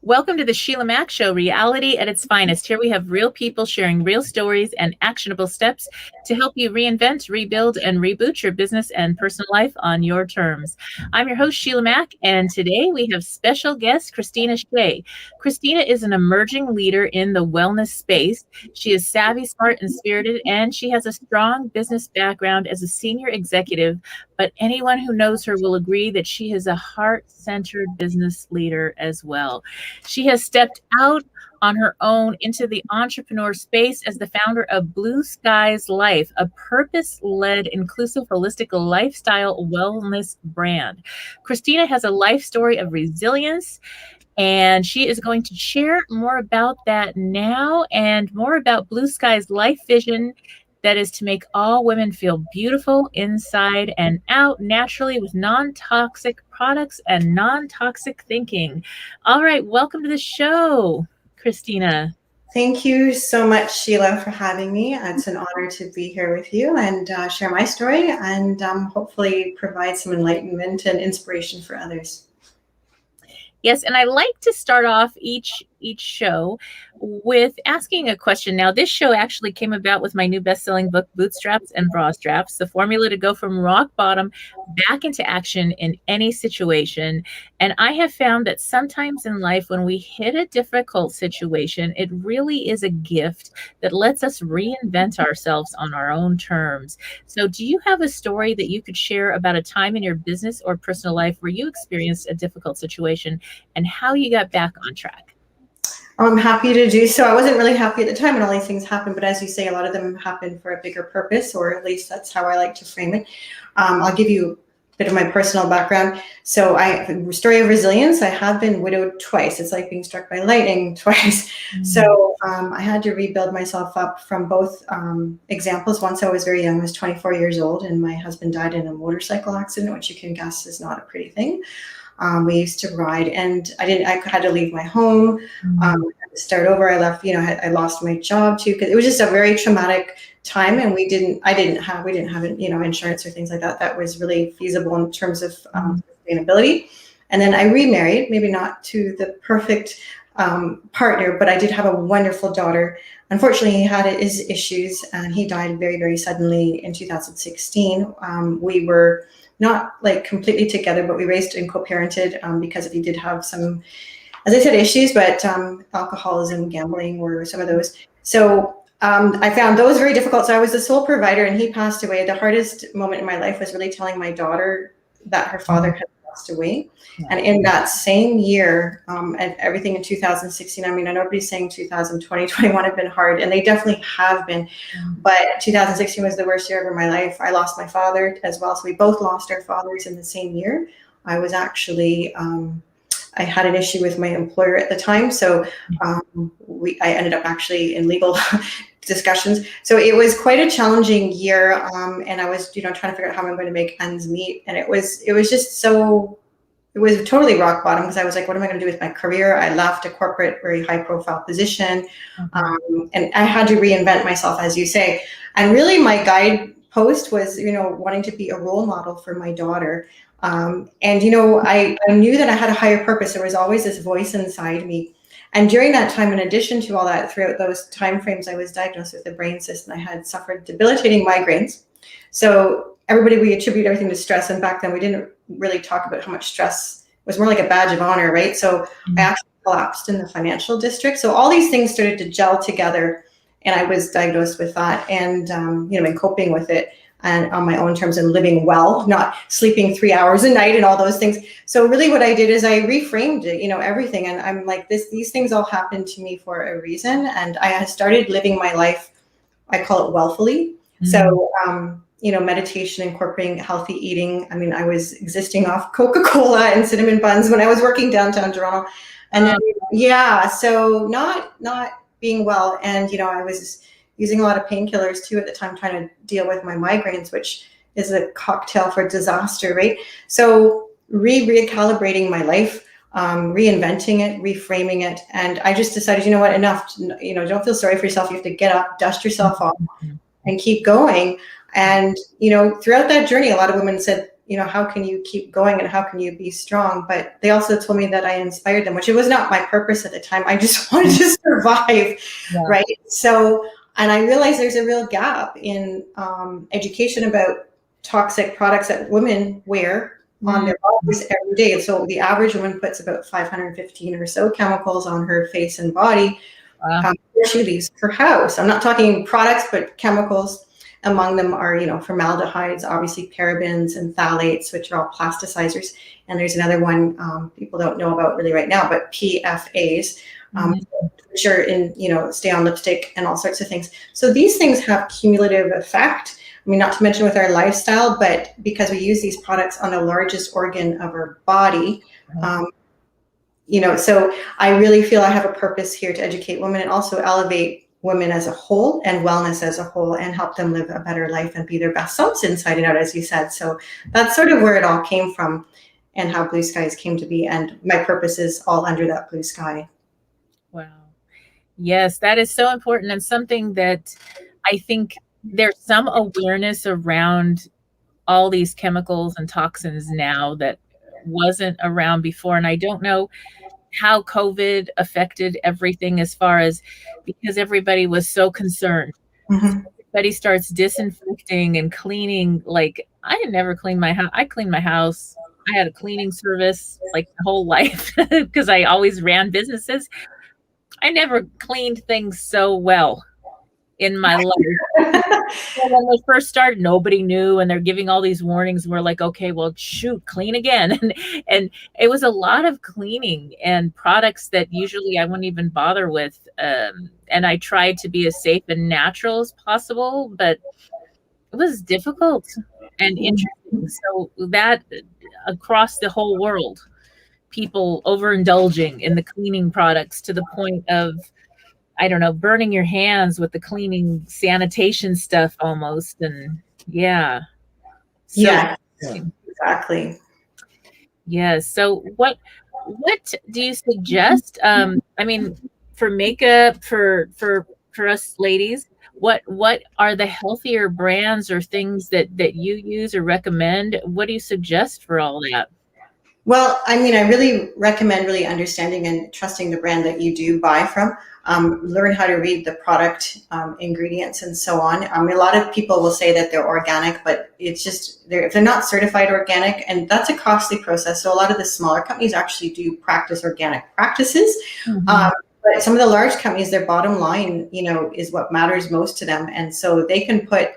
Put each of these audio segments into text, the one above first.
Welcome to the Sheila Mack Show, reality at its finest. Here we have real people sharing real stories and actionable steps to help you reinvent, rebuild, and reboot your business and personal life on your terms. I'm your host, Sheila Mack, and today we have special guest, Kristina Shea. Kristina is an emerging leader in the wellness space. She is savvy, smart, and spirited, and she has a strong business background as a senior executive, but anyone who knows her will agree that she is a heart-centered business leader as well. She has stepped out on her own into the entrepreneur space as the founder of BlueSkys Life, a purpose-led, inclusive, holistic lifestyle wellness brand. Kristina has a life story of resilience, and she is going to share more about that now and more about BlueSkys Life vision that is to make all women feel beautiful inside and out naturally with non-toxic products and non-toxic thinking. All right, welcome to the show, Kristina. Thank you so much, Sheila, for having me. It's an honor to be here with you and share my story and hopefully provide some enlightenment and inspiration for others. Yes, and I like to start off each show with asking a question. Now, this show actually came about with my new best-selling book, Bootstraps and Bra Straps, the formula to go from rock bottom back into action in any situation. And I have found that sometimes in life, when we hit a difficult situation, it really is a gift that lets us reinvent ourselves on our own terms. So do you have a story that you could share about a time in your business or personal life where you experienced a difficult situation and how you got back on track? I'm happy to do so. I wasn't really happy at the time when all these things happened, but as you say, a lot of them happen for a bigger purpose, or at least that's how I like to frame it. I'll give you a bit of my personal background. So story of resilience, I have been widowed twice. It's like being struck by lightning twice. Mm-hmm. So I had to rebuild myself up from both examples. Once I was very young, I was 24 years old, and my husband died in a motorcycle accident, which you can guess is not a pretty thing. We used to ride, and I had to leave my home, start over. I left, I lost my job too, because it was just a very traumatic time. And we didn't have, insurance or things like that. That was really feasible in terms of sustainability. And then I remarried, maybe not to the perfect partner, but I did have a wonderful daughter. Unfortunately, he had his issues, and he died very, very suddenly in 2016. We were not like completely together, but we raised and co-parented because he did have some, as I said, issues, but alcoholism, gambling were some of those. So I found those very difficult. So I was the sole provider, and he passed away. The hardest moment in my life was really telling my daughter that her father had passed away. Yeah. And in that same year, and everything in 2016, I mean, I know nobody's saying 2020, 21 have been hard, and they definitely have been. But 2016 was the worst year ever in my life. I lost my father as well. So we both lost our fathers in the same year. I was actually, I had an issue with my employer at the time. So I ended up actually in legal discussions. So it was quite a challenging year. And I was, trying to figure out how I'm going to make ends meet. And it was just so, it was totally rock bottom, because I was like, what am I going to do with my career? I left a corporate, very high profile position. And I had to reinvent myself, as you say. And really my guidepost was, wanting to be a role model for my daughter. And, I knew that I had a higher purpose. There was always this voice inside me. And during that time, in addition to all that, throughout those timeframes, I was diagnosed with a brain cyst, and I had suffered debilitating migraines. So we attribute everything to stress. And back then we didn't really talk about how much stress was more like a badge of honor, right? So I actually collapsed in the financial district. So all these things started to gel together, and I was diagnosed with that, and, and coping with it, and on my own terms, and living well, not sleeping 3 hours a night and all those things. So really what I did is I reframed it, everything. And I'm like, these things all happened to me for a reason. And I started living my life, I call it wealthfully. So, meditation, incorporating healthy eating. I mean, I was existing off Coca-Cola and cinnamon buns when I was working downtown Toronto. And then, so not being well. And, I was using a lot of painkillers too at the time, trying to deal with my migraines, which is a cocktail for disaster, right? So recalibrating my life, reinventing it, reframing it. And I just decided, what, enough, don't feel sorry for yourself. You have to get up, dust yourself off, and keep going. And, throughout that journey, a lot of women said, how can you keep going and how can you be strong? But they also told me that I inspired them, which it was not my purpose at the time. I just wanted to survive, Yeah. right? So, and I realized there's a real gap in education about toxic products that women wear on their bodies every day. So the average woman puts about 515 or so chemicals on her face and body. Wow. She leaves her house. I'm not talking products, but chemicals. Among them are, formaldehydes, obviously parabens and phthalates, which are all plasticizers. And there's another one people don't know about really right now, but PFAs, which are in, stay on lipstick and all sorts of things. So these things have cumulative effect. I mean, not to mention with our lifestyle, but because we use these products on the largest organ of our body, so I really feel I have a purpose here to educate women and also elevate women as a whole and wellness as a whole and help them live a better life and be their best selves inside and out, as you said. So that's sort of where it all came from and how BlueSkys came to be. And my purpose is all under that blue sky. Wow. Yes, that is so important, and something that I think there's some awareness around all these chemicals and toxins now that wasn't around before. And I don't know how COVID affected everything as far as, because everybody was so concerned. Mm-hmm. Everybody starts disinfecting and cleaning. Like, I had never cleaned my house. I cleaned my house. I had a cleaning service like the whole life because I always ran businesses. I never cleaned things so well in my life. When we first started, nobody knew, and they're giving all these warnings. We're like, okay, well, shoot, clean again. And it was a lot of cleaning and products that usually I wouldn't even bother with. And I tried to be as safe and natural as possible, but it was difficult and interesting. So that across the whole world, people overindulging in the cleaning products to the point of, I don't know, burning your hands with the cleaning sanitation stuff almost. And yeah. So, yeah, exactly. Yeah. So what do you suggest? I mean, for makeup, for us ladies, what are the healthier brands or things that you use or recommend? What do you suggest for all that? Well, I mean, I really recommend really understanding and trusting the brand that you do buy from. Learn how to read the product ingredients and so on. A lot of people will say that they're organic, but it's just if they're not certified organic, and that's a costly process. So a lot of the smaller companies actually do practice organic practices. But some of the large companies, their bottom line, is what matters most to them, and so they can put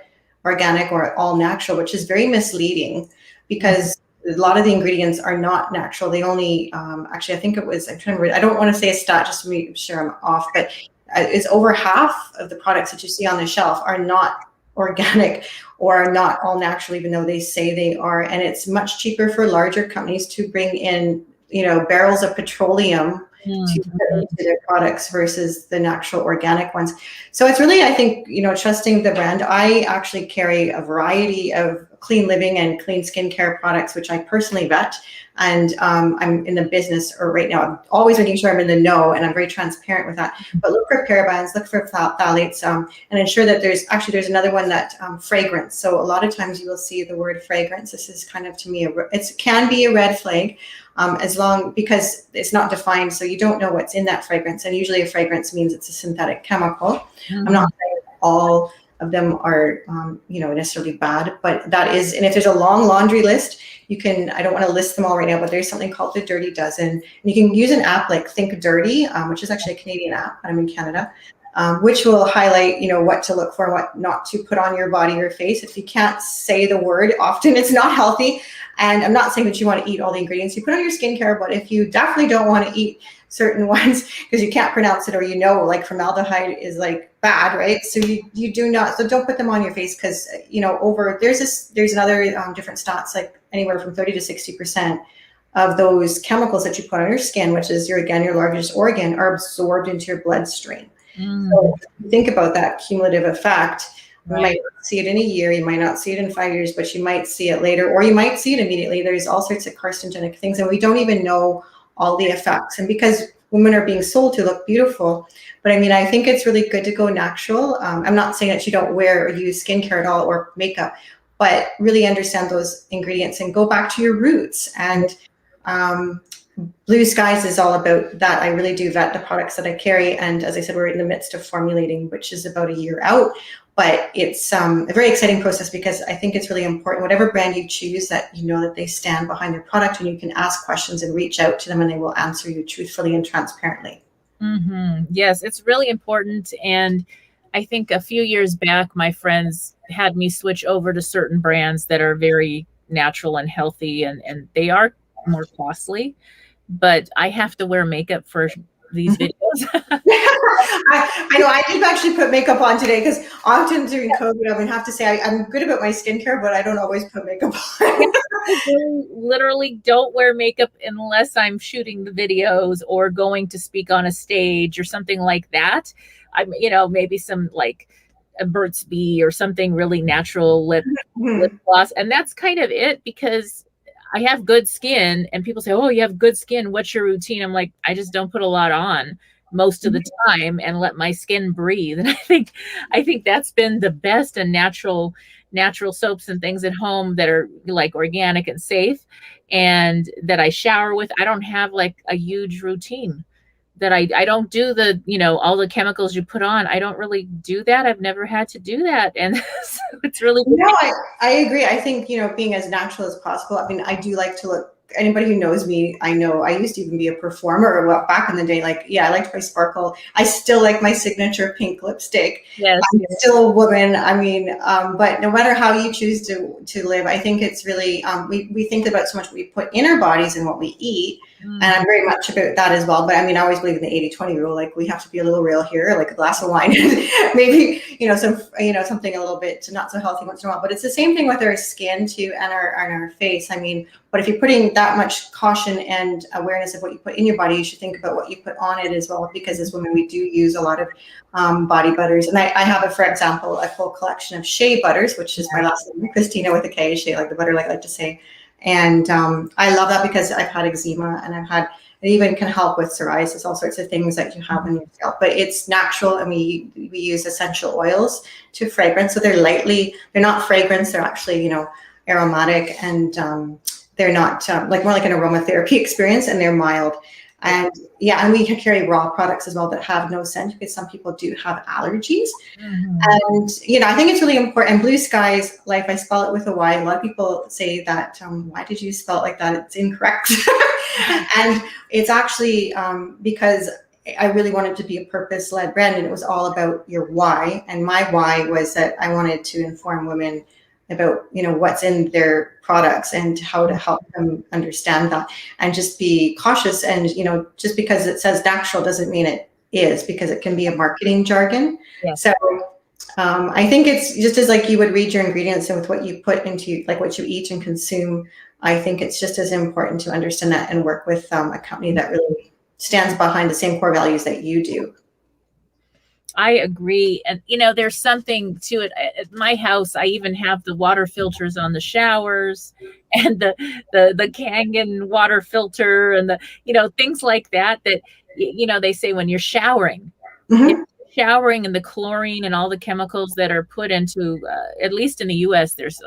organic or all natural, which is very misleading because a lot of the ingredients are not natural. They only, actually, I think it was, I'm trying to remember, I don't want to say a stat just to make sure I'm off, but it's over half of the products that you see on the shelf are not organic or are not all natural, even though they say they are. And it's much cheaper for larger companies to bring in, barrels of petroleum to put into their products versus the natural organic ones. So it's really, I think, trusting the brand. I actually carry a variety of clean living and clean skincare products, which I personally vet. And I'm in the business, or right now, I'm always making sure I'm in the know, and I'm very transparent with that. But look for parabens, look for phthalates, and ensure that there's another one that fragrance. So a lot of times you will see the word fragrance. This is kind of, to me, it can be a red flag. Because it's not defined, so you don't know what's in that fragrance. And usually a fragrance means it's a synthetic chemical. I'm not saying all of them are, necessarily bad, but that is, and if there's a long laundry list, I don't want to list them all right now, but there's something called the Dirty Dozen. And you can use an app like Think Dirty, which is actually a Canadian app. I'm in Canada. Which will highlight, what to look for and what not to put on your body or face. If you can't say the word, often it's not healthy. And I'm not saying that you want to eat all the ingredients you put on your skincare, but if you definitely don't want to eat certain ones because you can't pronounce it, or like formaldehyde is like bad, right? So you do not, so don't put them on your face because, there's another different stats, like anywhere from 30 to 60% of those chemicals that you put on your skin, which is your largest organ, are absorbed into your bloodstream. So think about that cumulative effect. You might not see it in a year, you might not see it in 5 years, but you might see it later, or you might see it immediately. There's all sorts of carcinogenic things, and we don't even know all the effects. And because women are being sold to look beautiful, but I mean, I think it's really good to go natural. I'm not saying that you don't wear or use skincare at all or makeup, but really understand those ingredients and go back to your roots. And BlueSkys is all about that. I really do vet the products that I carry. And as I said, we're in the midst of formulating, which is about a year out. But it's a very exciting process because I think it's really important, whatever brand you choose, that you know that they stand behind their product and you can ask questions and reach out to them and they will answer you truthfully and transparently. Mm-hmm. Yes, it's really important. And I think a few years back, my friends had me switch over to certain brands that are very natural and healthy, and they are more costly, but I have to wear makeup for these videos. I know I did actually put makeup on today because often during COVID, I would have to say I'm good about my skincare, but I don't always put makeup on. I literally don't wear makeup unless I'm shooting the videos or going to speak on a stage or something like that. I'm, maybe some like a Burt's Bee or something really natural lip gloss. And that's kind of it, because I have good skin and people say, oh, you have good skin. What's your routine? I'm like, I just don't put a lot on most of the time and let my skin breathe. And I think that's been the best, and natural soaps and things at home that are like organic and safe and that I shower with. I don't have like a huge routine that I don't do the, all the chemicals you put on. I don't really do that. I've never had to do that. And so it's really good. No, I agree. I think, being as natural as possible. I mean, I do like to look, anybody who knows me, I know I used to even be a performer, or back in the day, like, yeah, I liked my sparkle. I still like my signature pink lipstick. Yes. I'm still a woman. I mean, but no matter how you choose to live, I think it's really, we think about so much what we put in our bodies and what we eat. And I'm very much about that as well. But I mean, I always believe in the 80-20 rule. Like, we have to be a little real here, like a glass of wine, maybe, something a little bit not so healthy once in a while. But it's the same thing with our skin too, and our face. I mean, but if you're putting that much caution and awareness of what you put in your body, you should think about what you put on it as well. Because as women, we do use a lot of body butters. And I have, for example, a full collection of Shea butters, which is my last name, Kristina with a K, Shea, like the butter, like I like to say. And I love that because I've had eczema, and it even can help with psoriasis, all sorts of things that you have in your scalp. But it's natural, and we use essential oils to fragrance. So they're not fragrance, they're actually, aromatic, and they're not more like an aromatherapy experience, and they're mild. And yeah, and we can carry raw products as well that have no scent, because some people do have allergies. And I think it's really important. And BlueSkys Life, I spell it with a Y. A lot of people say that, why did you spell it like that? It's incorrect. And it's actually because I really wanted to be a purpose-led brand, and it was all about your why. And my why was that I wanted to inform women about what's in their products and how to help them understand that, and just be cautious. And just because it says natural doesn't mean it is, because it can be a marketing jargon. Yes. So I think it's just as like you would read your ingredients, and with what you put into, like what you eat and consume, I think it's just as important to understand that and work with a company that really stands behind the same core values that you do. I agree. And, there's something to it. At my house, I even have the water filters on the showers, and the Kangen water filter, and things like that, they say when you're showering, and the chlorine and all the chemicals that are put into, at least in the US, there's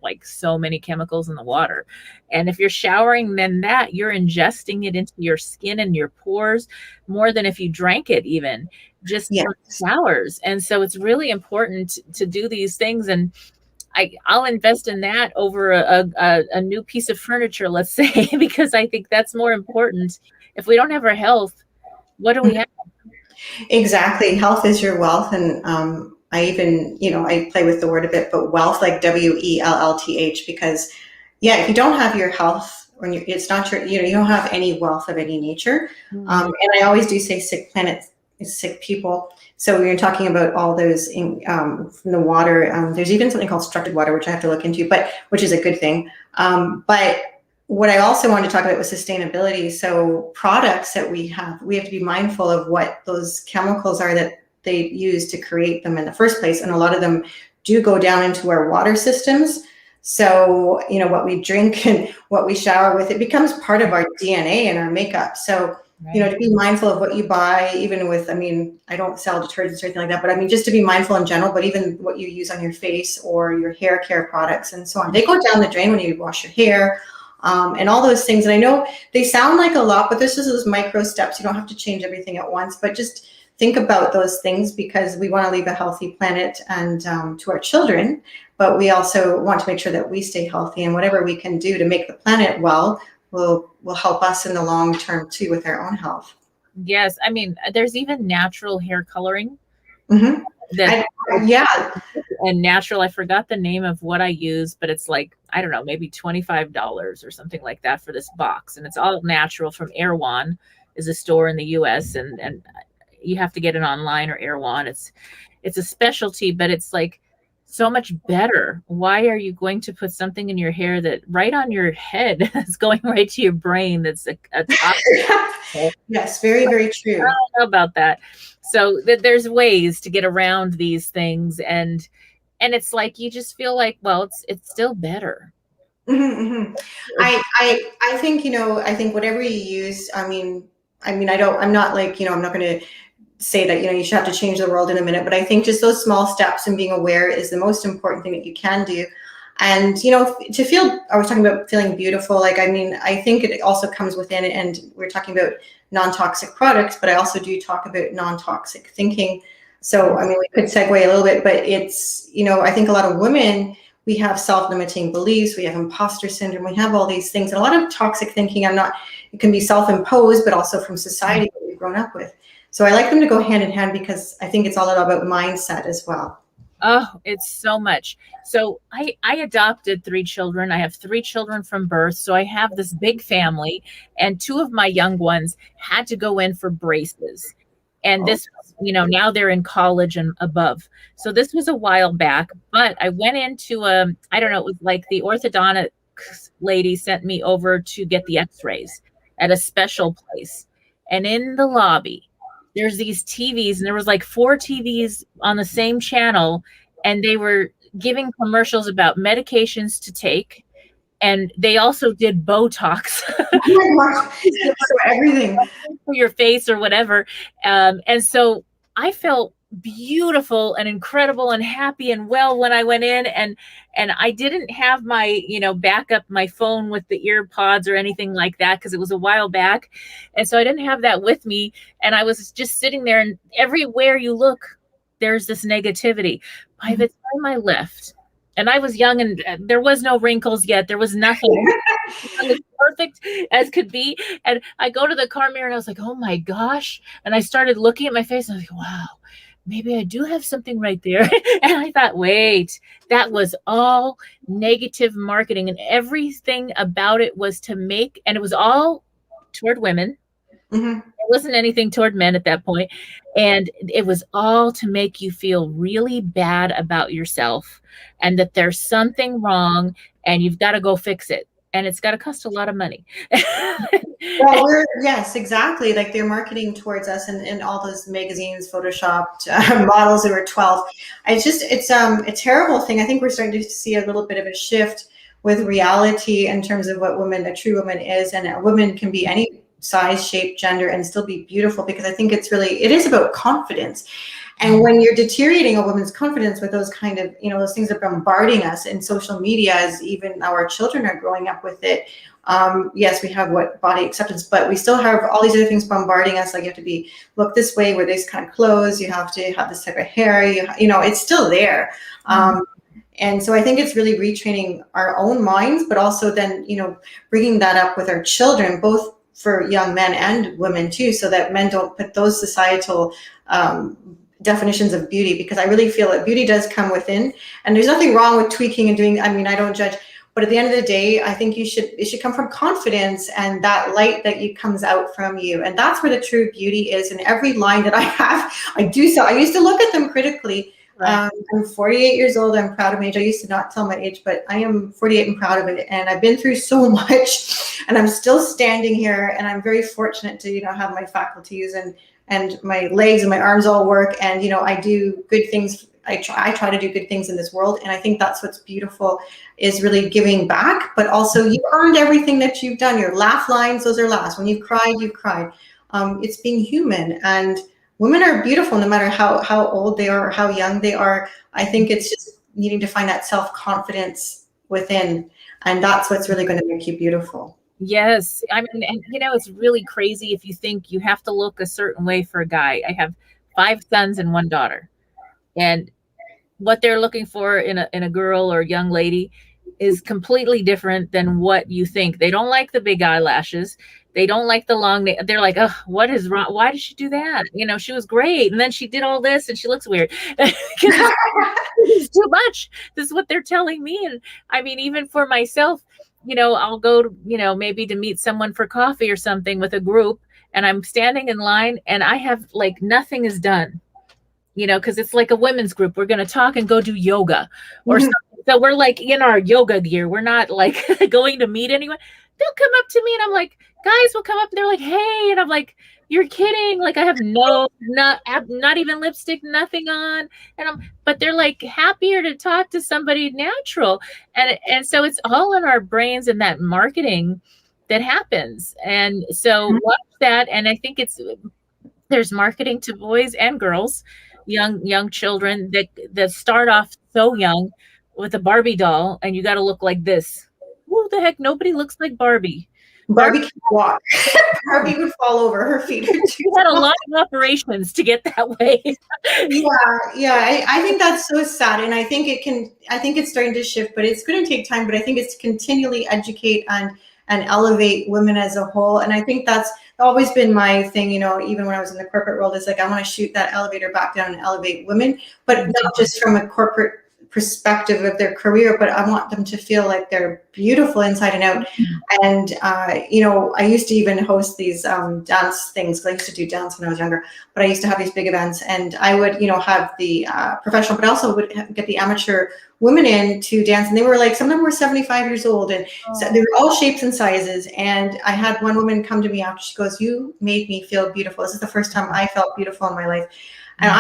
like so many chemicals in the water. And if you're showering, then you're ingesting it into your skin and your pores more than if you drank it, even just from showers. And so it's really important to do these things. And I'll invest in that over a new piece of furniture, let's say, because I think that's more important. If we don't have our health, what do we have? Exactly. Health is your wealth. And I even, I play with the word a bit, but wealth, like WELLTH, because if you don't have your health, when it's not your, you don't have any wealth of any nature. And I always do say sick planet is sick people. So we were talking about all those from the water. There's even something called structured water, which I have to look into, but which is a good thing. But what I also wanted to talk about was sustainability. So products that we have to be mindful of what those chemicals are that they use to create them in the first place. And a lot of them do go down into our water systems. So, what we drink and what we shower with, it becomes part of our DNA and our makeup. So To be mindful of what you buy, even with, I don't sell detergents or anything like that, but just to be mindful in general, but even what you use on your face or your hair care products and so on, they go down the drain when you wash your hair, and all those things. And I know they sound like a lot, but this is those micro steps. You don't have to change everything at once, but just think about those things, because we want to leave a healthy planet and to our children, but we also want to make sure that we stay healthy, and whatever we can do to make the planet well will help us in the long term too with our own health. Yes, there's even natural hair coloring. Mm-hmm. And natural, I forgot the name of what I use, but it's like, I don't know, maybe $25 or something like that for this box, and it's all natural from Erewhon, is a store in the US, and you have to get it online, or Erewhon. It's a specialty, but it's like so much better. Why are you going to put something in your hair that right on your head is going right to your brain? That's a topic. Yes, very, very true. I don't know about that. So there's ways to get around these things, and it's like you just feel like, well, it's still better. Mm-hmm. I think I think whatever you use. I'm not like I'm not going to say that you should have to change the world in a minute, but I think just those small steps and being aware is the most important thing that you can do. And to feel, I was talking about feeling beautiful, I think it also comes within, and we're talking about non-toxic products, but I also do talk about non-toxic thinking. So we could segue a little bit, but it's I think a lot of women, we have self-limiting beliefs, we have imposter syndrome, we have all these things, and a lot of toxic thinking. It can be self-imposed, but also from society that we've grown up with. So I like them to go hand in hand, because I think it's all about mindset as well. Oh, it's so much. So I adopted 3 children. I have 3 children from birth. So I have this big family, and 2 of my young ones had to go in for braces. And this, now they're in college and above. So this was a while back, but I went into I don't know, it was like the orthodontic lady sent me over to get the x-rays at a special place. And in the lobby, there's these TVs, and there was like 4 TVs on the same channel, and they were giving commercials about medications to take, and they also did Botox. So everything for your face or whatever. And so I felt beautiful and incredible and happy and well when I went in, and I didn't have my back up my phone with the ear pods or anything like that, because it was a while back, and so I didn't have that with me, and I was just sitting there, and everywhere you look there's this negativity. By the time I left, and I was young, and there was no wrinkles yet, there was nothing. I was perfect as could be, and I go to the car mirror and I was like, oh my gosh, and I started looking at my face and I was like, wow, maybe I do have something right there. And I thought, wait, that was all negative marketing, and everything about it was to make, and it was all toward women. Mm-hmm. There wasn't anything toward men at that point. And it was all to make you feel really bad about yourself, and that there's something wrong and you've got to go fix it. And it's got to cost a lot of money. Well, yes, exactly. Like they're marketing towards us, and all those magazines, photoshopped models who are 12. It's a terrible thing. I think we're starting to see a little bit of a shift with reality in terms of what a true woman is. And a woman can be any size, shape, gender, and still be beautiful, because I think it is about confidence. And when you're deteriorating a woman's confidence with those kind of, those things that are bombarding us in social media, as even our children are growing up with it. Yes, we have body acceptance, but we still have all these other things bombarding us. Like you have to look this way, wear these kind of clothes, you have to have this type of hair, it's still there. And so I think it's really retraining our own minds, but also then, bringing that up with our children, both for young men and women too, so that men don't put those societal definitions of beauty, because I really feel that beauty does come within, and there's nothing wrong with tweaking and doing. I don't judge, but at the end of the day, I think it should come from confidence and that light that comes out from you, and that's where the true beauty is. And every line that I have, I do so. I used to look at them critically. Right. I'm 48 years old. I'm proud of my age. I used to not tell my age, but I am 48 and proud of it. And I've been through so much, and I'm still standing here. And I'm very fortunate to, have my faculties and my legs and my arms all work. And, I do good things. I try to do good things in this world. And I think that's what's beautiful, is really giving back, but also you earned everything that you've done. Your laugh lines, those are last. When you've cried, you've cried. It's being human, and women are beautiful no matter how old they are or how young they are. I think it's just needing to find that self-confidence within, and that's what's really going to make you beautiful. Yes. I mean, and it's really crazy if you think you have to look a certain way for a guy. I have 5 sons and 1 daughter. And what they're looking for in a girl or young lady is completely different than what you think. They don't like the big eyelashes. They don't like the long they're like, oh, what is wrong? Why did she do that? She was great. And then she did all this and she looks weird. Because it's too much. This is what they're telling me. And I mean, even for myself, I'll go to, maybe to meet someone for coffee or something with a group, and I'm standing in line and I have like nothing is done, because it's like a women's group. We're going to talk and go do yoga or something. So we're like in our yoga gear. We're not like going to meet anyone. They'll come up to me and I'm like, guys will come up and they're like, hey. And I'm like, you're kidding. Like I have not even lipstick, nothing on. But they're like happier to talk to somebody natural. And so it's all in our brains and that marketing that happens. And so watch that. And I think there's marketing to boys and girls, young children that start off so young with a Barbie doll, and you got to look like this. Who the heck? Nobody looks like Barbie. Barbie can't walk. Barbie would fall over. Her feet are too She had a lot of operations to get that way. Yeah. I think that's so sad, and I think it's starting to shift, but it's going to take time. But I think it's to continually educate and elevate women as a whole, and I think that's always been my thing. Even when I was in the corporate world, is like I want to shoot that elevator back down and elevate women, but not just from a corporate perspective of their career, but I want them to feel like they're beautiful inside and out. And I used to even host these dance things, because I used to do dance when I was younger, but I used to have these big events, and I would have the professional, but also would get the amateur women in to dance, and they were like, some of them were 75 years old, and so they were all shapes and sizes. And I had one woman come to me after, she goes, you made me feel beautiful. This is the first time I felt beautiful in my life. And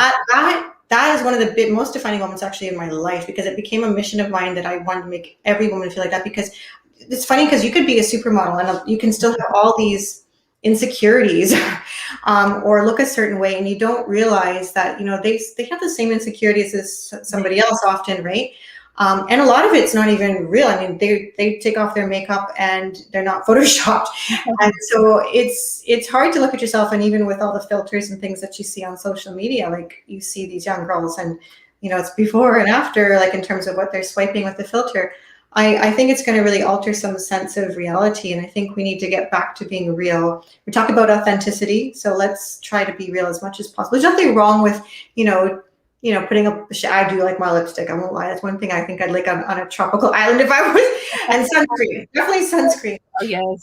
that is one of the most defining moments actually in my life, because it became a mission of mine that I wanted to make every woman feel like that. Because it's funny, because you could be a supermodel and you can still have all these insecurities or look a certain way, and you don't realize that they have the same insecurities as somebody else often, right? And a lot of it's not even real. I mean, they take off their makeup and they're not photoshopped. And so it's hard to look at yourself, and even with all the filters and things that you see on social media, like you see these young girls and, it's before and after, like in terms of what they're swiping with the filter. I think it's going to really alter some sense of reality. And I think we need to get back to being real. We talk about authenticity. So let's try to be real as much as possible. There's nothing wrong with, putting up, I do like my lipstick. I won't lie. That's one thing I think I'd like on a tropical island if I was, and sunscreen, definitely sunscreen. Oh, yes.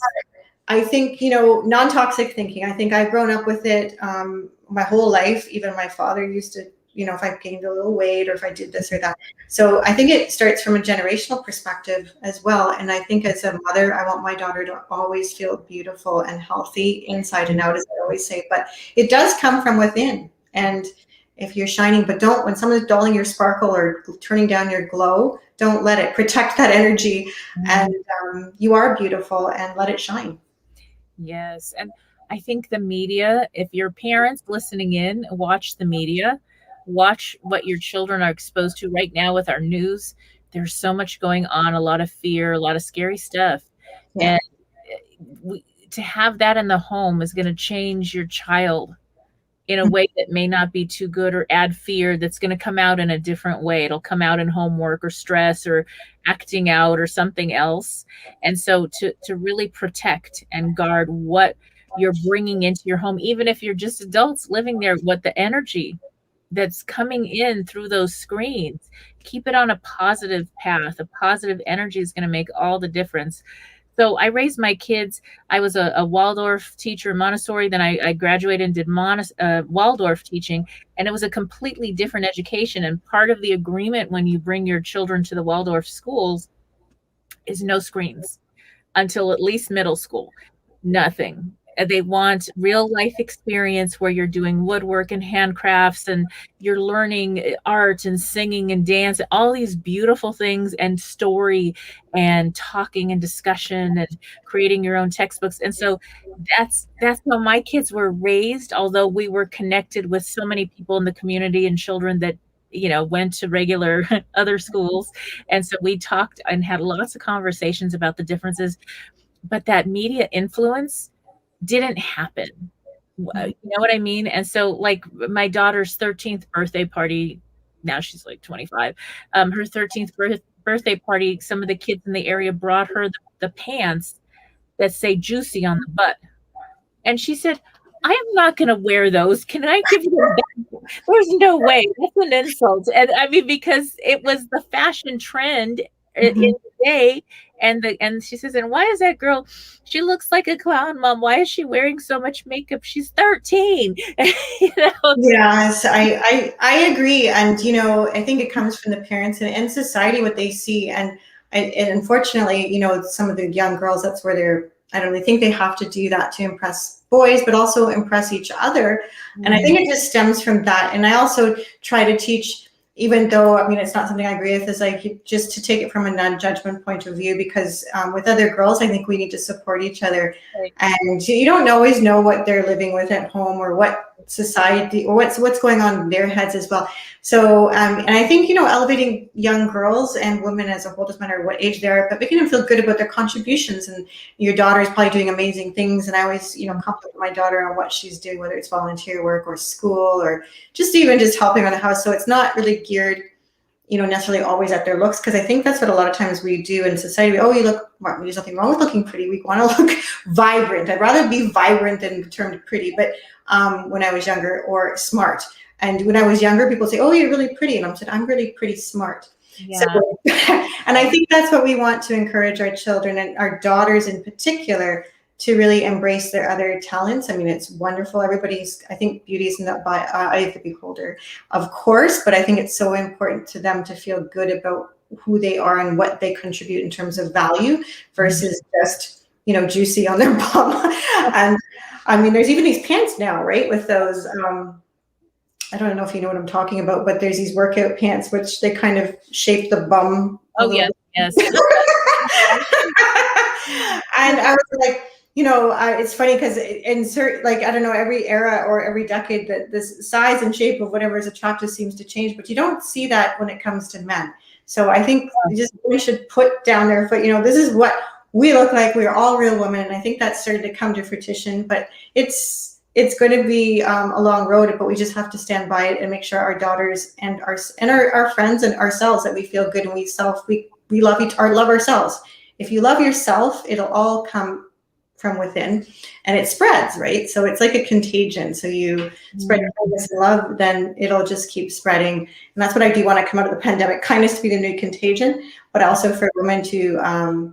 I think, non-toxic thinking. I think I've grown up with it my whole life. Even my father used to, if I gained a little weight or if I did this or that. So I think it starts from a generational perspective as well. And I think as a mother, I want my daughter to always feel beautiful and healthy inside and out, as I always say. But it does come from within. And if you're shining, but when someone's dulling your sparkle or turning down your glow, don't let it. Protect that energy. And you are beautiful, and let it shine. Yes. And I think the media, if your parents listening in, watch the media, watch what your children are exposed to right now with our news. There's so much going on, a lot of fear, a lot of scary stuff. Yeah. And to have that in the home is going to change your child in a way that may not be too good, or add fear that's going to come out in a different way. It'll come out in homework or stress or acting out or something else. And so to really protect and guard what you're bringing into your home, even if you're just adults living there, what the energy that's coming in through those screens, keep it on a positive path. A positive energy is going to make all the difference. So I raised my kids. I was a Waldorf teacher, Montessori. Then I graduated and did Waldorf teaching, and it was a completely different education. And part of the agreement when you bring your children to the Waldorf schools is no screens until at least middle school. Nothing. They want real life experience where you're doing woodwork and handcrafts and you're learning art and singing and dance, all these beautiful things, and story and talking and discussion and creating your own textbooks. And so that's how my kids were raised, although we were connected with so many people in the community and children that went to regular other schools. And so we talked and had lots of conversations about the differences, but that media influence didn't happen. You know what I mean? And so, like, my daughter's 13th birthday party, now she's like 25. Her 13th birthday party, some of the kids in the area brought her the pants that say juicy on the butt. And she said, I am not going to wear those. Can I give you them back? There's no way. That's an insult. And I mean, because it was the fashion trend in the day. And she says, and why is that girl? She looks like a clown, Mom. Why is she wearing so much makeup? She's 13. Yes, I agree. And, I think it comes from the parents and society, what they see. And unfortunately, some of the young girls, that's where I don't really think they have to do that to impress boys, but also impress each other. And I think it just stems from that. And I also try to teach, even though, I mean, it's not something I agree with, is like just to take it from a non-judgment point of view, because with other girls, I think we need to support each other. Right. And you don't always know what they're living with at home or what society or what's going on in their heads as well. So, and I think, elevating young girls and women as a whole, doesn't matter what age they are, but making them feel good about their contributions. And your daughter is probably doing amazing things. And I always, compliment my daughter on what she's doing, whether it's volunteer work or school or just helping around the house. So it's not really geared, necessarily always at their looks, because I think that's what a lot of times we do in society. Oh, you look, well, there's nothing wrong with looking pretty. We want to look vibrant. I'd rather be vibrant than termed pretty. But when I was younger, or smart. And when I was younger, people say, oh, you're really pretty. And I'm saying, I'm really pretty smart. Yeah. So, and I think that's what we want to encourage our children and our daughters in particular, to really embrace their other talents. I mean, it's wonderful. I think beauty is in the eye of the beholder, of course, but I think it's so important to them to feel good about who they are and what they contribute in terms of value versus just, juicy on their bum. And I mean, there's even these pants now, right? With those, I don't know if you know what I'm talking about, but there's these workout pants, which they kind of shape the bum. Oh, yes, yes. And I was like, it's funny because I don't know, every era or every decade, that this size and shape of whatever is attractive seems to change, but you don't see that when it comes to men. So I think we should put down their foot, this is what we look like. We're all real women. And I think that's starting to come to fruition, but it's going to be a long road, but we just have to stand by it and make sure our daughters and our friends and ourselves, that we feel good and we love ourselves. If you love yourself, it'll all come from within, and it spreads, right? So it's like a contagion. So you spread kindness and love, then it'll just keep spreading. And that's what I do want to come out of the pandemic, kindness to be the new contagion, but also for women to,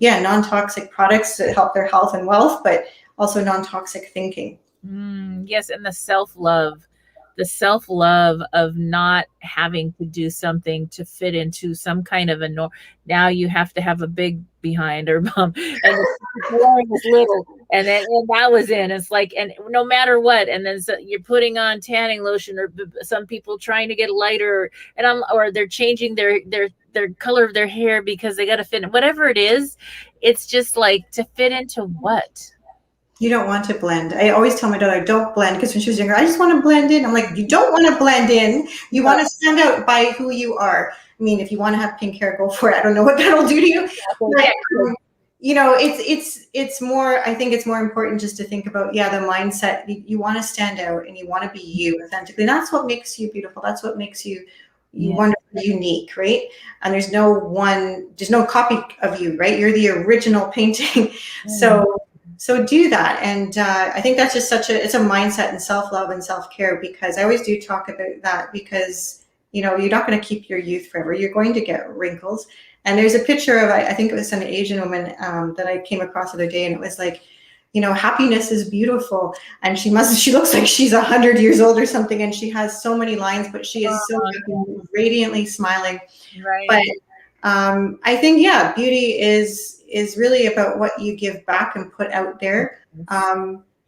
non-toxic products that help their health and wealth, but also non-toxic thinking. Yes, and the self-love of not having to do something to fit into some kind of a norm. Now you have to have a big behind or bum, and wearing this little, and that was in. It's like, and no matter what, and then you're putting on tanning lotion, or some people trying to get lighter, or they're changing their color of their hair because they got to fit in. Whatever it is, it's just like, to fit into what? You don't want to blend. I always tell my daughter, don't blend, because when she was younger, I just want to blend in. I'm like, you don't want to blend in. You want to stand out by who you are. I mean, if you want to have pink hair, go for it. I don't know what that'll do to you. But, it's more, I think it's more important just to think about, the mindset. You want to stand out and you want to be you authentically. That's what makes you beautiful. That's what makes you wonderfully unique, right? And there's no copy of you, right? You're the original painting. So do that. And I think that's just it's a mindset and self-love and self-care, because I always do talk about that, because, you're not going to keep your youth forever. You're going to get wrinkles. And there's a picture of, I think it was an Asian woman that I came across the other day, and it was like, happiness is beautiful. And she looks like she's 100 years old or something. And she has so many lines, but she is so happy, radiantly smiling. Right. But I think, beauty is really about what you give back and put out there.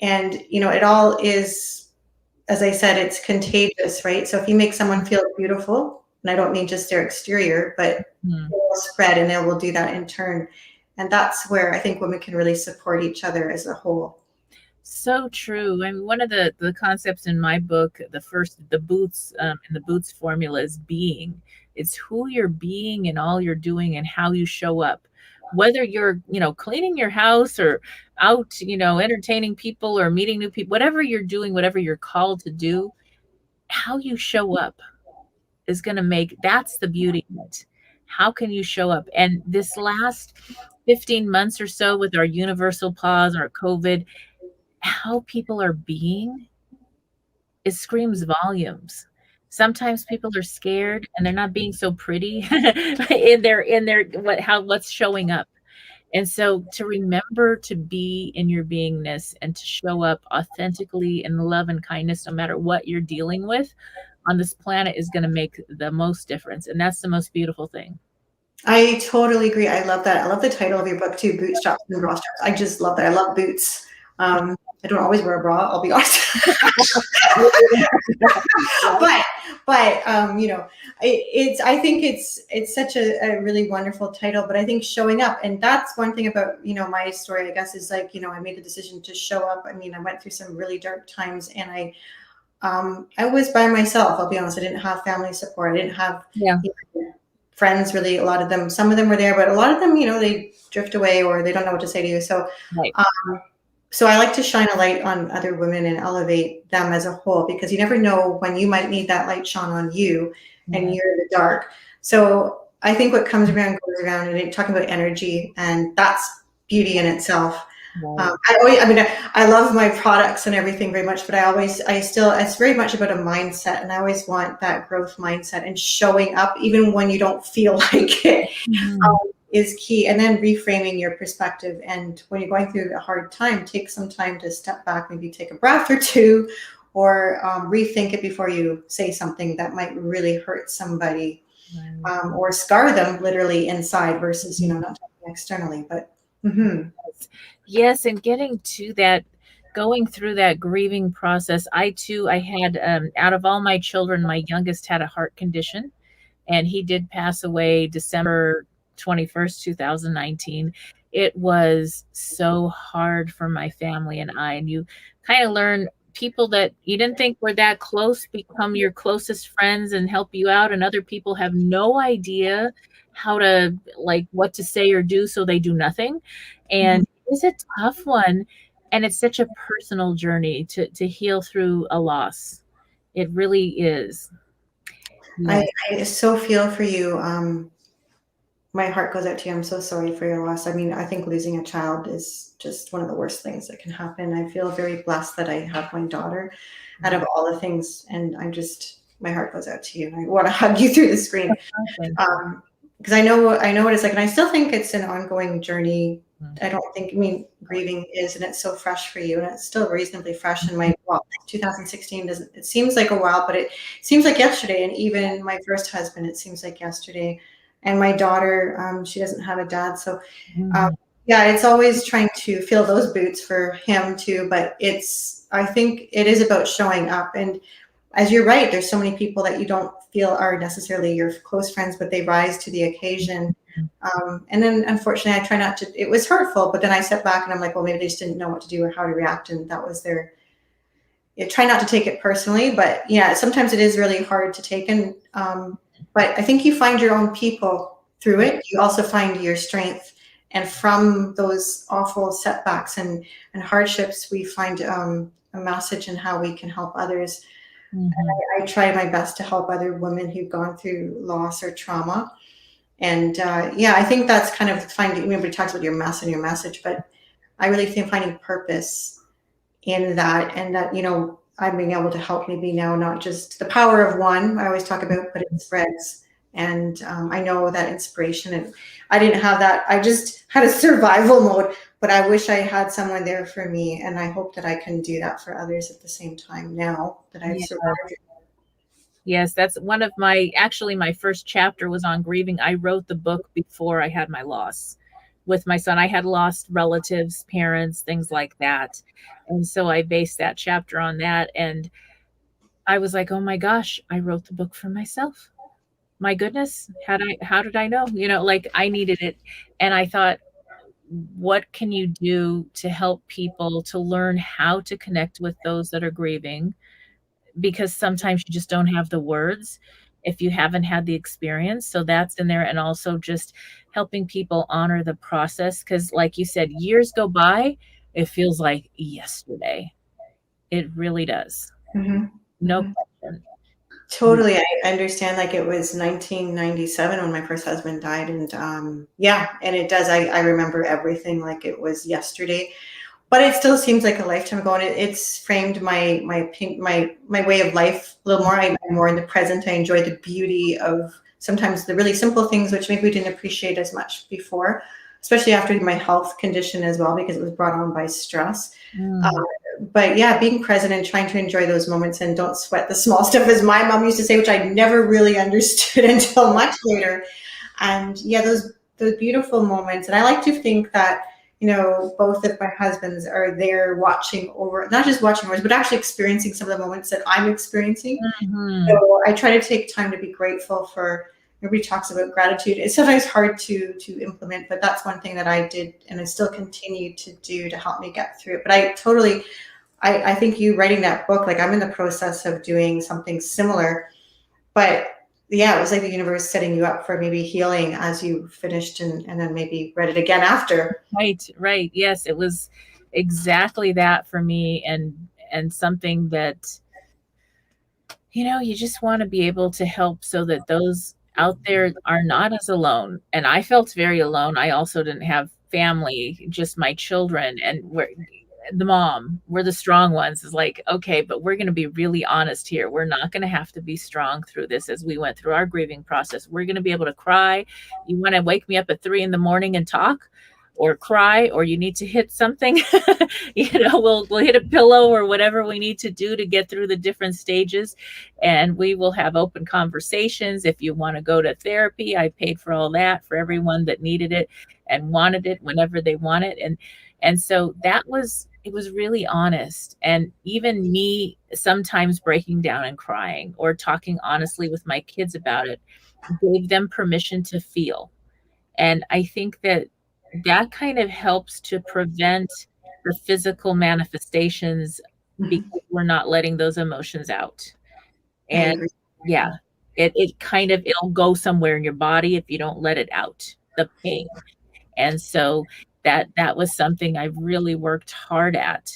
And, it all is, as I said, it's contagious, right? So if you make someone feel beautiful, and I don't mean just their exterior, but it will spread and they will do that in turn. And that's where I think women can really support each other as a whole. So true. I mean, one of the concepts in my book, the boots and the boots formula is being. It's who you're being and all you're doing and how you show up. Whether you're, cleaning your house or out, entertaining people or meeting new people, whatever you're doing, whatever you're called to do, how you show up is going to that's the beauty of it. How can you show up? And this last 15 months or so with our universal pause, our COVID, how people are being, it screams volumes. Sometimes people are scared and they're not being so pretty in their what's showing up. And so to remember to be in your beingness and to show up authentically in love and kindness, no matter what you're dealing with on this planet, is going to make the most difference. And that's the most beautiful thing. I totally agree. I love that. I love the title of your book too, Bootstraps and Bra Straps. I just love that. I love boots. I don't always wear a bra, I'll be honest. but I think it's such a really wonderful title, but I think showing up, and that's one thing about, my story, I guess, is like, I made the decision to show up. I mean, I went through some really dark times and I was by myself. I'll be honest. I didn't have family support. I didn't have friends really. A lot of them, some of them were there, but a lot of them, they drift away or they don't know what to say to you. So, right. So I like to shine a light on other women and elevate them as a whole, because you never know when you might need that light shone on you and you're in the dark. So I think what comes around goes around, and talking about energy, and that's beauty in itself. Right. I love my products and everything very much, but it's very much about a mindset, and I always want that growth mindset and showing up even when you don't feel like it. Is key. And then reframing your perspective. And when you're going through a hard time, take some time to step back, maybe take a breath or two, or rethink it before you say something that might really hurt somebody, or scar them literally inside versus, not talking externally. But yes, and getting to that, going through that grieving process. I had, out of all my children, my youngest had a heart condition, and he did pass away December 21st, 2019. It was so hard for my family and I, and you kind of learn people that you didn't think were that close become your closest friends and help you out, and other people have no idea how to, like, what to say or do, so they do nothing. And it's a tough one, and it's such a personal journey to heal through a loss. It really is. Yeah. I so feel for you. My heart goes out to you. I'm so sorry for your loss. I mean, I think losing a child is just one of the worst things that can happen. I feel very blessed that I have my daughter out of all the things. And my heart goes out to you. I want to hug you through the screen. Because I know what it's like. And I still think it's an ongoing journey. Grieving is, and it's so fresh for you. And it's still reasonably fresh in 2016 it seems like a while, but it seems like yesterday. And even my first husband, it seems like yesterday. And my daughter, she doesn't have a dad. So, it's always trying to fill those boots for him too. But I think it is about showing up. And as you're right, there's so many people that you don't feel are necessarily your close friends, but they rise to the occasion. And then unfortunately, I try not to, it was hurtful, but then I step back and I'm like, well, maybe they just didn't know what to do or how to react. And that was try not to take it personally, but sometimes it is really hard to take. And, but I think you find your own people through it. You also find your strength. And from those awful setbacks and hardships, we find a message in how we can help others. And I try my best to help other women who've gone through loss or trauma. And I think that's kind of everybody talks about your mess and your message, but I really think finding purpose in that, and that, I'm being able to help maybe now, not just the power of one I always talk about, but it spreads. And I know that inspiration, and I didn't have that. I just had a survival mode, but I wish I had someone there for me. And I hope that I can do that for others at the same time now that I've survived. Yes, that's one of my first chapter was on grieving. I wrote the book before I had my loss. with my son. I had lost relatives, parents, things like that. And so I based that chapter on that. And I was like, oh my gosh, I wrote the book for myself. My goodness, how did I know? Like I needed it. And I thought, what can you do to help people to learn how to connect with those that are grieving? Because sometimes you just don't have the words if you haven't had the experience. So that's in there. And also just helping people honor the process. Because, like you said, years go by, it feels like yesterday. It really does. Mhm. No Mhm. question. Totally. I understand, like, it was 1997 when my first husband died, and, yeah, and it does. I remember everything like it was yesterday, but it still seems like a lifetime ago, and it's framed my way of life a little more. I'm more in the present. I enjoy the beauty of sometimes the really simple things, which maybe we didn't appreciate as much before, especially after my health condition as well, because it was brought on by stress. Mm, But yeah, being present and trying to enjoy those moments and don't sweat the small stuff, as my mom used to say, which I never really understood until much later. And yeah, those beautiful moments. And I like to think that, both of my husbands are there watching over, not just watching over, but actually experiencing some of the moments that I'm experiencing. mhm. So I try to take time to be grateful for. Everybody talks about gratitude. It's sometimes hard to implement, but that's one thing that I did and I still continue to do to help me get through it. But I think you writing that book, like I'm in the process of doing something similar, but yeah, it was like the universe setting you up for maybe healing as you finished and then maybe read it again after. Right, right. Yes, it was exactly that for me, and something that you just want to be able to help so that those out there are not as alone. And I felt very alone. I also didn't have family, just my children, and we're the strong ones. Is like, okay, but we're going to be really honest here. We're not going to have to be strong through this as we went through our grieving process. We're going to be able to cry. You want to wake me up at 3 a.m. and talk, or cry, or you need to hit something. We'll hit a pillow or whatever we need to do to get through the different stages, and we will have open conversations. If you want to go to therapy, I paid for all that for everyone that needed it and wanted it whenever they want it. And so it was really honest. And even me sometimes breaking down and crying or talking honestly with my kids about it gave them permission to feel. And I think that that kind of helps to prevent the physical manifestations Mhm. because we're not letting those emotions out. I And agree. yeah, it kind of it'll go somewhere in your body if you don't let it out, the pain. And so that was something I really worked hard at,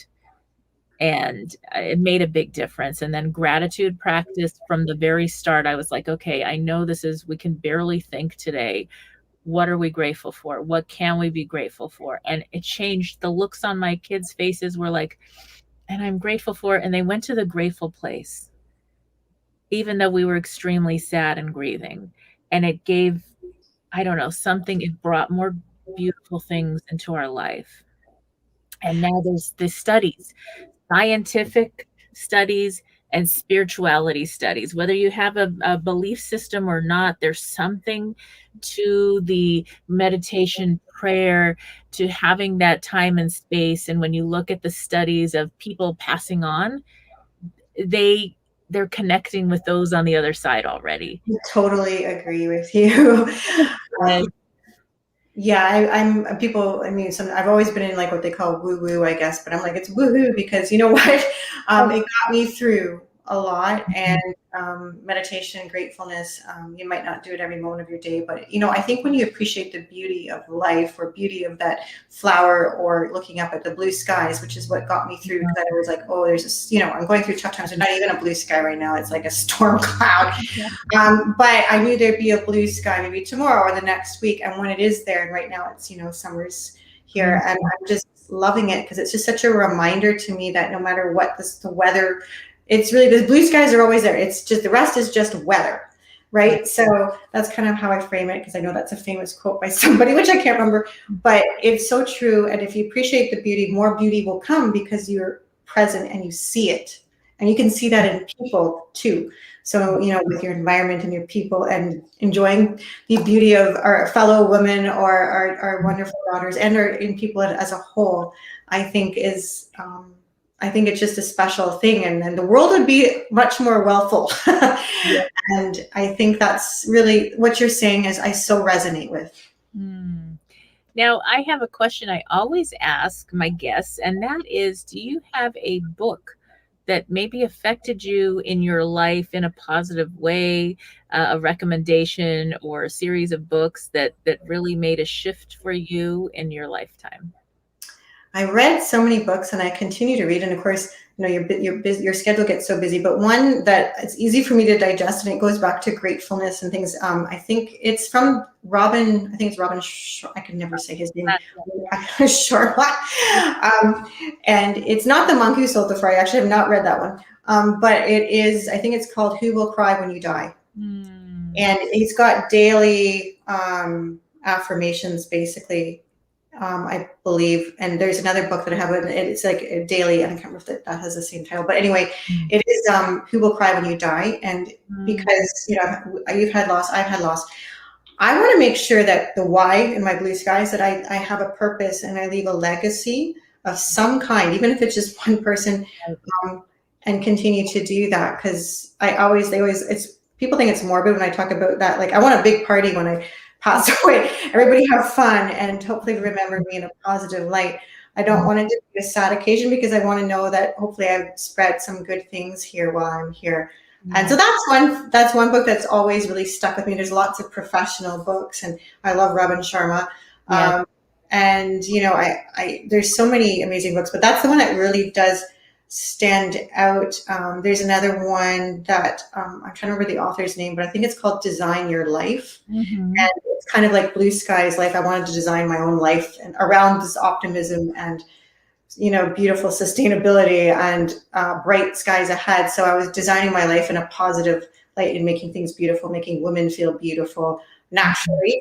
and it made a big difference. And then gratitude practice from the very start, I was like, okay, I know we can barely think today. What are we grateful for? What can we be grateful for? And it changed. The looks on my kids' faces were like, and I'm grateful for it. And they went to the grateful place, even though we were extremely sad and grieving. And it gave, I don't know, something, it brought more beautiful things into our life. And now there's the studies, scientific studies and spirituality studies. Whether you have a belief system or not, there's something to the meditation, prayer, to having that time and space. And when you look at the studies of people passing on, they they're connecting with those on the other side already. I totally agree with you. And Yeah, I'm people. I mean, I've always been in like what they call woo woo, I guess, but I'm like it's woohoo because you know what, it got me through a lot. And meditation, gratefulness. You might not do it every moment of your day, but I think when you appreciate the beauty of life or beauty of that flower, or looking up at the blue skies, which is what got me through. Because I was like, oh, there's this. I'm going through tough times. There's not even a blue sky right now. It's like a storm cloud. But I knew there'd be a blue sky maybe tomorrow or the next week. And when it is there, and right now it's, summer's here, and I'm just loving it because it's just such a reminder to me that no matter what the weather, it's really the blue skies are always there. It's just the rest is just weather. Right. So that's kind of how I frame it, because I know that's a famous quote by somebody, which I can't remember, but it's so true. And if you appreciate the beauty, more beauty will come because you're present and you see it And you can see that in people too. So, with your environment and your people and enjoying the beauty of our fellow women or our wonderful daughters and our in people as a whole, I think I think it's just a special thing, and the world would be much more wealthful. And I think that's really what you're saying is I so resonate with. Now, I have a question I always ask my guests, and that is, do you have a book that maybe affected you in your life in a positive way, a recommendation or a series of books that really made a shift for you in your lifetime? I read so many books, and I continue to read. And of course, your schedule gets so busy. But one that it's easy for me to digest, and it goes back to gratefulness and things. I think it's from Robin. I think it's Robin. I can never say his name. Sharma. And it's not The Monk Who Sold the Fry. I actually have not read that one. But it is. I think it's called Who Will Cry When You Die. And he's got daily affirmations, basically. I believe, and there's another book that I have, and it's like a daily, and I can't remember if that has the same title, but anyway, it is Who Will Cry When You Die. And because, you've had loss, I've had loss, I want to make sure that the why in my blue skies, that I have a purpose and I leave a legacy of some kind, even if it's just one person, and continue to do that. Because people think it's morbid when I talk about that. Like, I want a big party when I pass away. Everybody have fun and hopefully remember me in a positive light. I don't want it to be a sad occasion, because I want to know that hopefully I've spread some good things here while I'm here. And so that's one book that's always really stuck with me. There's lots of professional books, and I love Robin Sharma. And there's so many amazing books, but that's the one that really does stand out. There's another one that I'm trying to remember the author's name, but I think it's called Design Your Life. And it's kind of like BlueSkys Life. I wanted to design my own life and around this optimism and beautiful sustainability and bright skies ahead. So I was designing my life in a positive light and making things beautiful, making women feel beautiful naturally,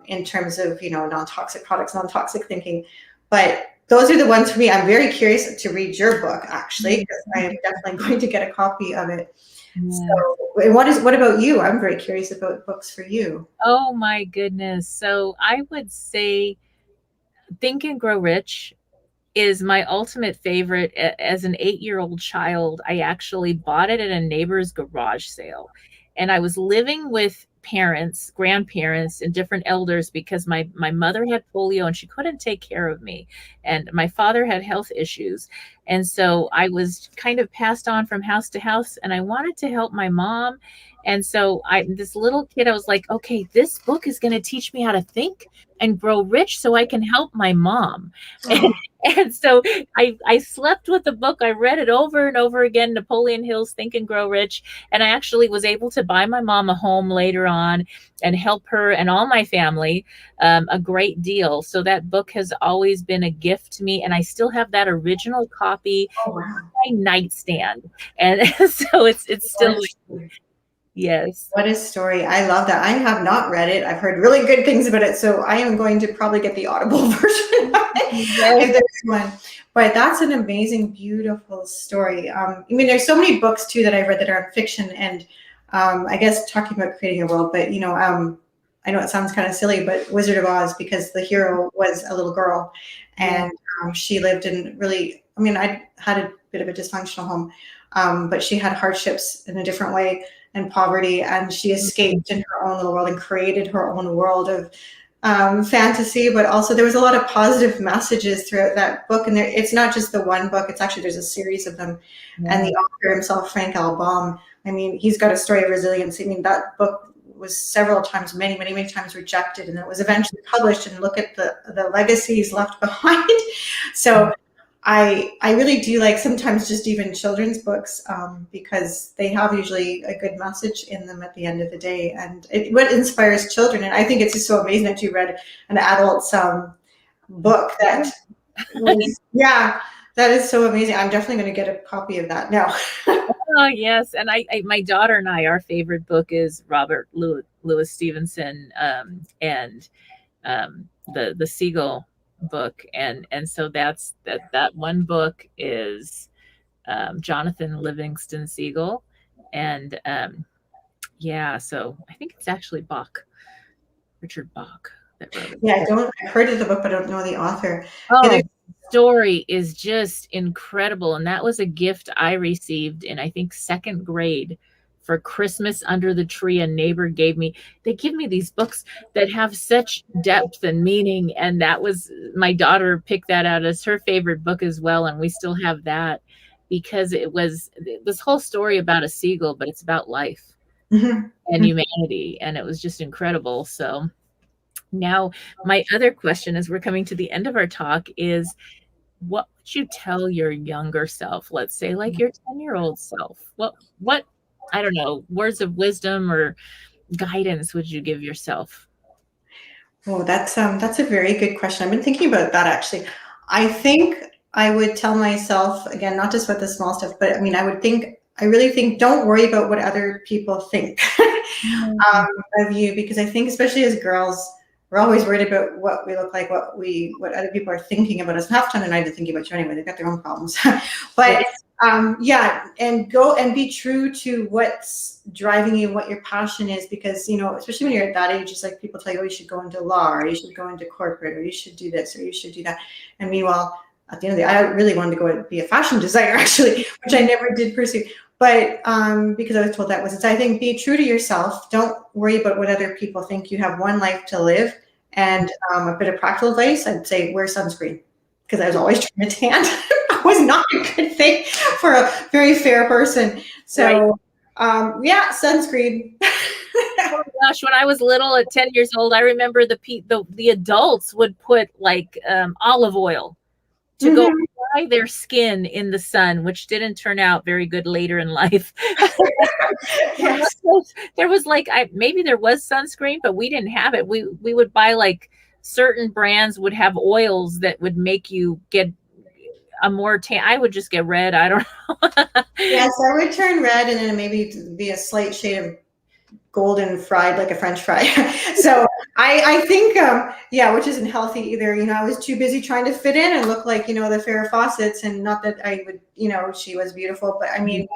in terms of non-toxic products, non-toxic thinking. But those are the ones for me. I'm very curious to read your book, actually, because I am definitely going to get a copy of it. So, what about you? I'm very curious about books for you. Oh my goodness. So I would say Think and Grow Rich is my ultimate favorite. As an 8-year-old child, I actually bought it at a neighbor's garage sale. And I was living with parents, grandparents, and different elders because my mother had polio and she couldn't take care of me. And my father had health issues. And so I was kind of passed on from house to house, and I wanted to help my mom. And so this little kid, I was like, okay, this book is going to teach me how to think and grow rich so I can help my mom. And so I slept with the book. I read it over and over again, Napoleon Hill's Think and Grow Rich. And I actually was able to buy my mom a home later on and help her and all my family a great deal. So that book has always been a gift to me. And I still have that original copy on my nightstand. And so it's still... Yes. What a story. I love that. I have not read it. I've heard really good things about it. So I am going to probably get the Audible version of it if there's one. But that's an amazing, beautiful story. There's so many books too that I read that are fiction, and I guess talking about creating a world, but I know it sounds kind of silly, but Wizard of Oz, because the hero was a little girl, and she lived in I had a bit of a dysfunctional home, but she had hardships in a different way and poverty, and she escaped in her own little world and created her own world of fantasy. But also there was a lot of positive messages throughout that book, and it's not just the one book, there's a series of them. And the author himself, Frank L. Baum, he's got a story of resilience. That book was several times, many times rejected, and it was eventually published, and look at the legacies left behind. So I really do like sometimes just even children's books, because they have usually a good message in them at the end of the day, and what inspires children. And I think it's just so amazing that you read an adult's book that was, that is so amazing. I'm definitely going to get a copy of that now. Oh yes, and my daughter and I, our favorite book is Robert Louis Stevenson, and the Seagull book, and so that one book is Jonathan Livingston Seagull. And yeah, so I think it's actually Richard Bach that wrote it. Yeah, I've heard of the book, but I don't know the author. Oh, story is just incredible. And that was a gift I received in, I think, second grade for Christmas under the tree. A neighbor gave me, they give me these books that have such depth and meaning. And that was, my daughter picked that out as her favorite book as well. And we still have that because it was this whole story about a seagull, but it's about life and humanity. And it was just incredible. So now, my other question as we're coming to the end of our talk is, what would you tell your younger self? Let's say like your 10-year-old self. What I don't know, words of wisdom or guidance would you give yourself? Oh, that's a very good question. I've been thinking about that actually. I think I would tell myself, again, not just with the small stuff, but I mean, I really think, don't worry about what other people think of you, because I think, especially as girls, we're always worried about what we look like, what other people are thinking about us. And half the time they're not even thinking about you anyway. They've got their own problems. But yeah, and go and be true to what's driving you, what your passion is, because, you know, especially when you're at that age, it's like people tell you, oh, you should go into law, or you should go into corporate, or you should do this, or you should do that. And meanwhile, at the end of the day, I really wanted to go and be a fashion designer, actually, which I never did pursue. But because I was told that wasn't. So I think be true to yourself. Don't worry about what other people think. You have one life to live. And a bit of practical advice, I'd say wear sunscreen, because I was always trying to tan. Was not a good thing for a very fair person. So yeah, sunscreen. Oh gosh, when I was little at 10 years old, I remember the adults would put like olive oil to go dry their skin in the sun, which didn't turn out very good later in life. Yes. There was like, maybe there was sunscreen, but we didn't have it. We would buy like certain brands would have oils that would make you get a more tan. I would just get red. I don't know. Yes, I would turn red and then maybe be a slight shade of golden fried, like a French fry. So I think, yeah, which isn't healthy either. You know, I was too busy trying to fit in and look like, you know, the Farrah Fawcett's, and not that I would, you know, she was beautiful, but I mean,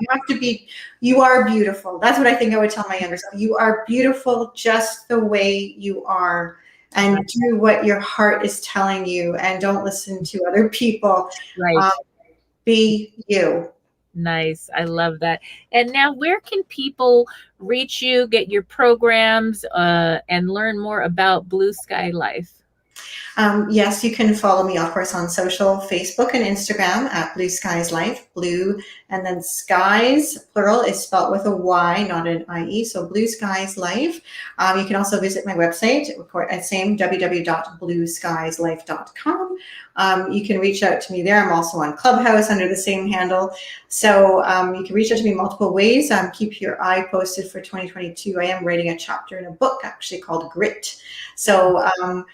you are beautiful. That's what I think I would tell my younger self. You are beautiful just the way you are, and do what your heart is telling you, and don't listen to other people. Right. Be you. Nice. I love that. And now, where can people reach you, get your programs, and learn more about BlueSkys Life? Yes, you can follow me, of course, on social, Facebook and Instagram at BlueSkys Life. Blue and then skies, plural, is spelled with a Y, not an IE. So BlueSkys Life. You can also visit my website, same www.blueskyslife.com. You can reach out to me there. I'm also on Clubhouse under the same handle. So you can reach out to me multiple ways. Keep your eye posted for 2022. I am writing a chapter in a book actually called Grit. So,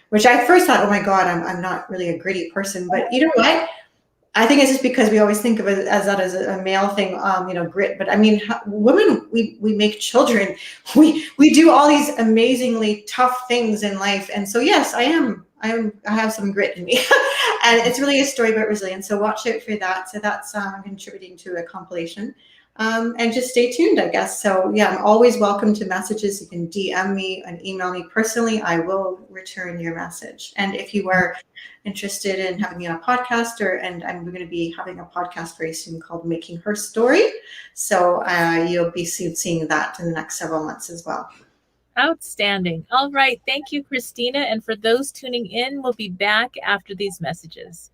which I first thought, oh my God, I'm not really a gritty person, but you know what? I think it's just because we always think of it as that as a male thing, you know, grit. But I mean, women, we make children. We do all these amazingly tough things in life. And so, yes, I have some grit in me. And it's really a story about resilience. So watch out for that. So that's contributing to a compilation. And just stay tuned, I guess. So yeah, I'm always welcome to messages. You can DM me and email me personally. I will return your message. And if you are interested in having me on a podcast, and I'm going to be having a podcast very soon called Making HerStory. So you'll be seeing that in the next several months as well. Outstanding. All right. Thank you, Kristina. And for those tuning in, we'll be back after these messages.